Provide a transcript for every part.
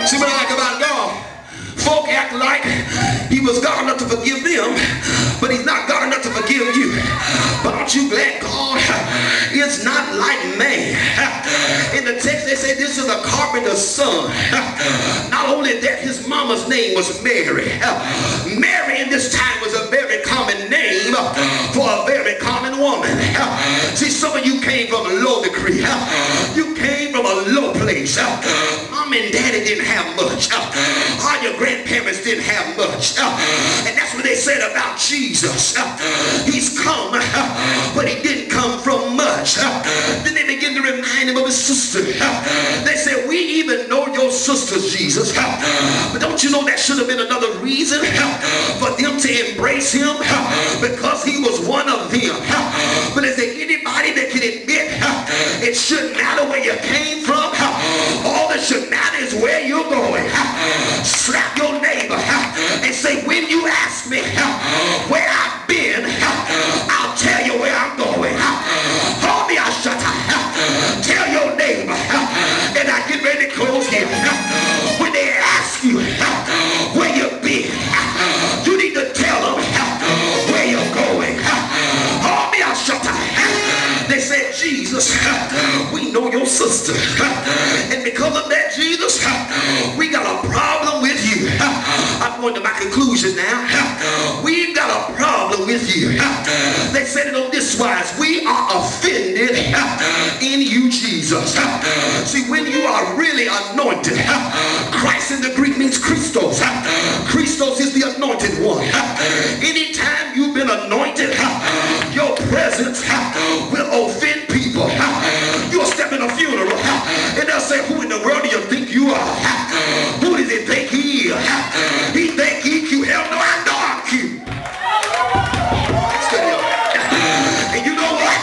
See what I like about God? Folk act like he was God enough to forgive them, but he's not God enough to forgive you. But aren't you glad God is not like man? In the text they say this is a carpenter's son. Not only that, his mama's name was Mary. Mary in this time was a very common name for a very common woman. See, some of you came from a low degree. You came from a low place. Mom and daddy didn't have much. All your grandparents didn't have much. And that's what they said about Jesus. He's come, but he didn't come from much. Then they begin to remind him of his sister. They said, we even know your sister, Jesus. But don't you know that should have been another reason for them to embrace him? Because he was one of them. But is there anybody that can admit it shouldn't matter where you came from? All that should matter is where you're going. Slap your neighbor and say, when you ask me where I've been, I'll tell you where I'm going. Hold me, I'll shut up. Tell your neighbor, and I get ready to close here. When they ask you where you've been, you need to tell them where you're going. Hold me, I'll shut up. They said, Jesus, we know your sister. And because of that, Jesus, we got a problem with you. I'm going to my conclusion now. We've got a problem with you. They said it on this wise. We are offended in you, Jesus. See, when you are really anointed, Christ in the Greek means Christos. Christos is the anointed one. Anytime you've been anointed, your presence will offend people. You'll step in a funeral and they'll say, who in the world do you think you are? Who does he think he is? He think he cute. Hell no, I know I'm cute. And you know what?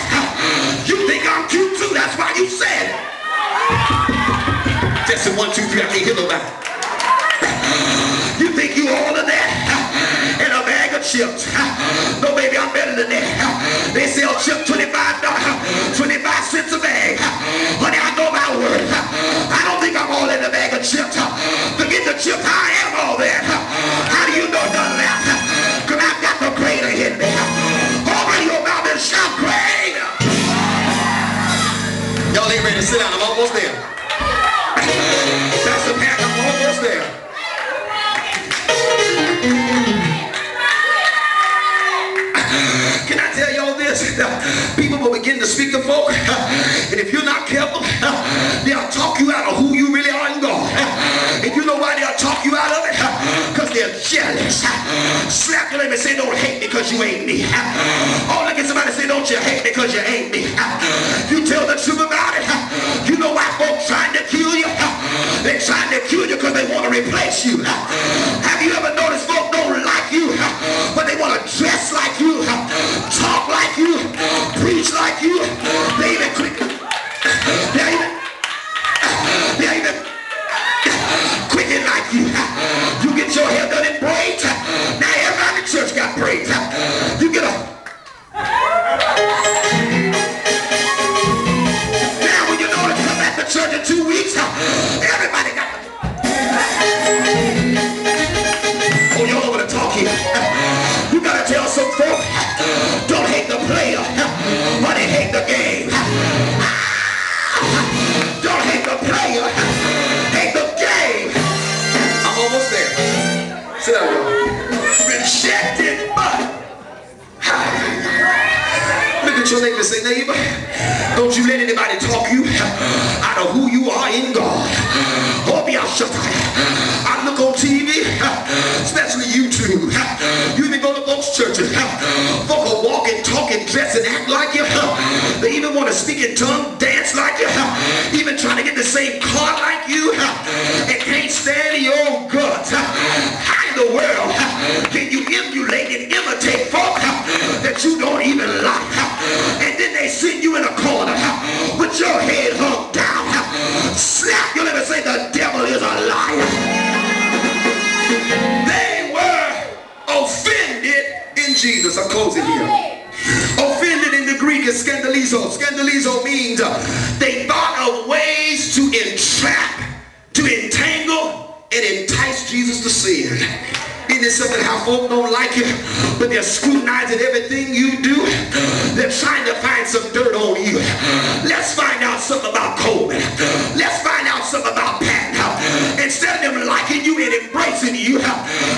You think I'm cute too. That's why you said it. Testing 1, 2, 3. I can't hear nobody. You think you all of that in a bag of chips? No, baby, I'm better than that. They sell chips $25, 25 cents a bag. Honey, I know my word. I don't think I'm all in the bag of chips. Forget the chips, I am all that. How do you know Dunlap? Because I've got the greater in me. Open your mouth and shout greater. Y'all ain't ready to sit down. I'm almost there. That's the pack. I'm almost there. Can I tell y'all this? People will begin to speak to folk, and if you're not careful, they'll talk you out of who you really are in God. And you know why they'll talk you out of it? Because they're jealous. Slap your neighbor and say, don't hate me because you ain't me. Oh, look at somebody and say, don't you hate me because you ain't me. You tell the truth about it. You know why folks trying to kill you? They're trying to kill you because they want to replace you. Have you ever noticed folks don't like you, but they want to dress like you, talk like you, preach like you? They even quicken like you. You get your hair done in braids. Now everybody in the church got braids. You get a now when you know to come back to church in 2 weeks, everybody got oh, y'all over to talk here. You gotta tell some folk, don't hate the player, but they hate the game. Don't hate the player, hate the game. I'm almost there. Sit down, y'all. Rejected, but look at your neighbor and say, neighbor, don't you let anybody talk you out of who you are in God. Hold me, I'll shut up. I look on TV, especially YouTube. You even go to most churches. Folk are walking, talking, dress, and act like you. They even want to speak in tongues, dance like you. Even trying to get the same car like you. And can't stand your own guts. How in the world can you emulate and imitate folk that you don't even like? And then they sit you in a corner with your head hung down. Slap your lip and say the devil is a liar. They were offended in Jesus. I'm closing here. Offended in the Greek is scandalizo. Scandalizo means they thought of ways to entrap to entangle and entice Jesus to sin. Isn't it something how folk don't like you, but they're scrutinizing everything you do? They're trying to find some dirt on you. Let's find out something about Coleman. Let's find out something about Pat. Instead of them liking you and embracing you,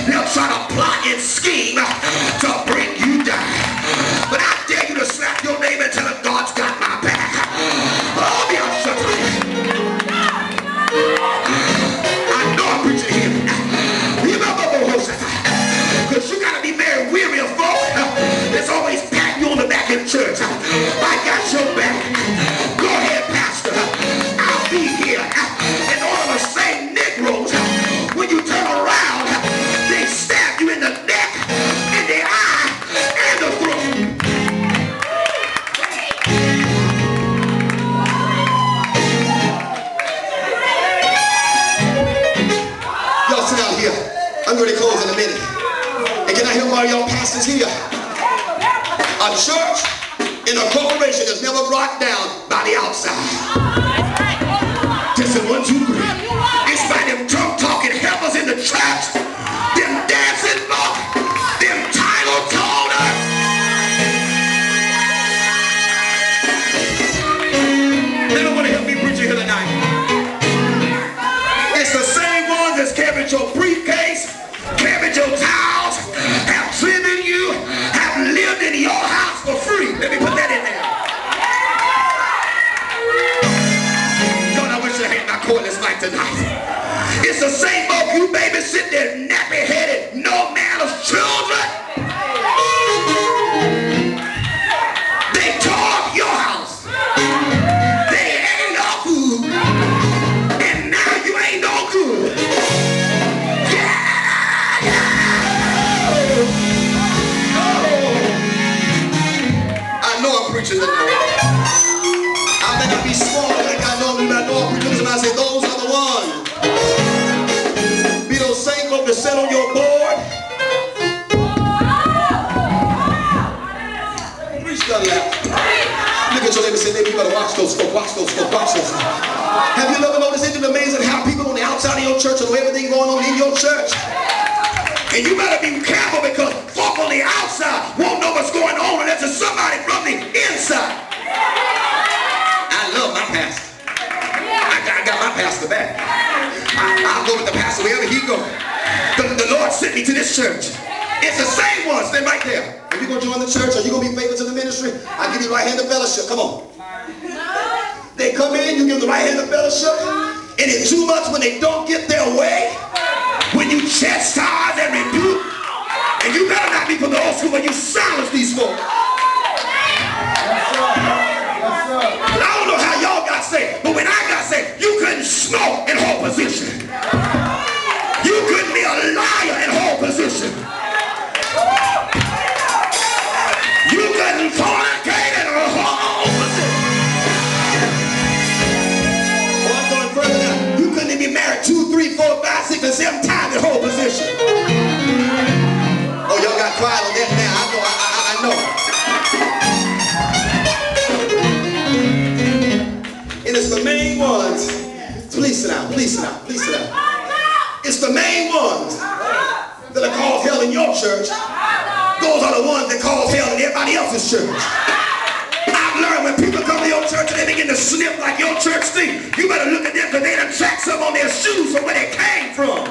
they'll try to plot and scheme to bring you down. But I dare you to slap your neighbor and tell him God's got my back. Oh, be out, shut up. I know I'm preaching here. Because you got to be very weary of folk that's always patting you on the back in church. I got your back. Go ahead, pastor. I'll be here. And all of the same Negroes, when you turn around, they stab you in the neck, in the eye, and the throat. Y'all sit down here. I'm going to close in a minute. And can I help all y'all pastors here? A church and a corporation is never brought down by the outside. Just in 1, 2, 3. It's by them tongue-talking helpers in the church, them dancing folk, them title tolders. They don't want to help me preach here tonight. It's the same ones that's carried your briefcase, carried your towels, have driven you, have lived in your house for free. Let me put that in there. God, I wish I had my cordless mic tonight. It's the same folk you babysit, they're nappy-headed, no manners children. They tore up your house. They ate your food. And now you ain't no good. Tonight. I may not be small like I normally do. I know I'm preaching, and I say those are the ones. Be those same folks that sit on your board. Preach Dunlap. Look at your neighbor and say, you better watch those folks, watch those folks, watch those folks. Have you ever noticed it? It's amazing how people on the outside of your church know everything going on in your church. And you better be careful because folk on the outside won't know what's going on unless it's somebody from the inside. I love my pastor. I got my pastor back. I'll go with the pastor wherever he goes. The Lord sent me to this church. It's the same ones. They're right there. Are you going to join the church? Are you going to be faithful to the ministry? I'll give you the right hand of fellowship. Come on. They come in, you give them the right hand of fellowship. And in 2 months when they don't get their way, when you chastise and rebuke, and you better not be from the old school when you silence these folks. I don't know how y'all got saved, but when I got saved, you couldn't smoke and hold position. You couldn't be a liar and hold position. You couldn't fornicate and hold position. Oh, I'm going further now. You couldn't be married 2, 3, 4, 5, 6, and 7 times in hold position. Oh, y'all got quiet on that now. I know. And it's the main ones. Please sit down, please sit down, please sit down. It's the main ones that are called hell in your church. Those are the ones that cause hell in everybody else's church. I've learned when people come to your church and they begin to sniff like your church thing, you better look at them because they done tracked some on their shoes from where they came from.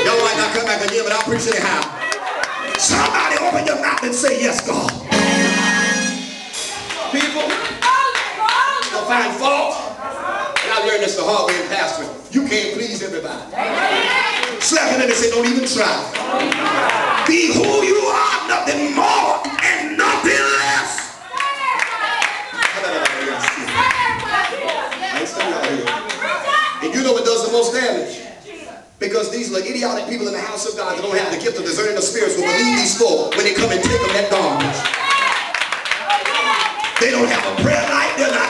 Y'all might not come back again, but I'll preach anyhow. Somebody open your mouth and say, yes, God. People, you'll find fault. And I learned this the hard way in pastoring. You can't please everybody. Slap him and say, don't even try. Be who you are, nothing more and nothing less. And you know what does the most damage? Because these little idiotic people in the house of God that don't have the gift of discerning the spirits will believe these folk when they come and take them that garbage. They don't have a prayer life. They're not